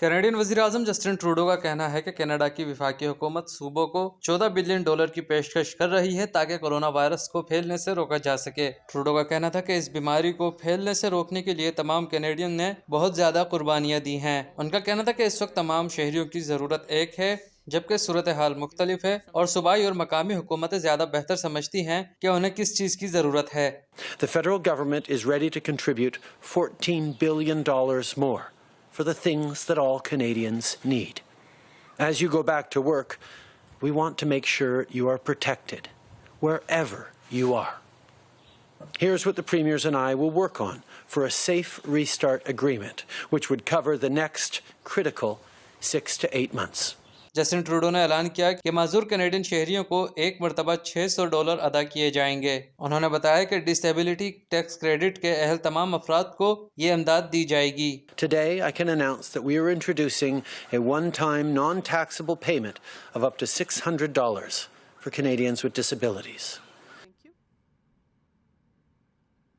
Canadian वज़ीर-ए-आज़म Justin Trudeau का कहना है कि कनाडा की वफाकी हुकूमत सूबों को $14 बिलियन की पेशकश कर रही है ताकि कोरोना वायरस को फैलने से रोका जा सके। ट्रूडो का कहना था कि इस बीमारी को फैलने से रोकने के लिए तमाम कनाडियन ने बहुत ज्यादा कुर्बानियां दी हैं। उनका कहना था कि इस वक्त तमाम शहरियों की जरूरत एक है, जबकि सूरत हाल मुख्तलिफ है और सूबाई और मकामी हुकूमतें ज्यादा बेहतर समझती हैं कि उन्हें किस चीज की जरूरत है। The federal government is ready to contribute $14 billion more for the things that all Canadians need. As you go back to work, we want to make sure you are protected wherever you are. Here's what the Premiers and I will work on for a safe restart agreement, which would cover the next critical 6 to 8 months. Justin Trudeau ने ऐलान किया कि माजूर Canadian शहरियों को एक मरतबा $600 अदा किए जाएंगे। उन्होंने बताया कि डिसेबिलिटी टैक्स क्रेडिट के अहल तमाम अफराद को ये इमदाद दी जाएगी। Today, I can announce that we are introducing a one-time non-taxable payment of up to $600 for Canadians with disabilities.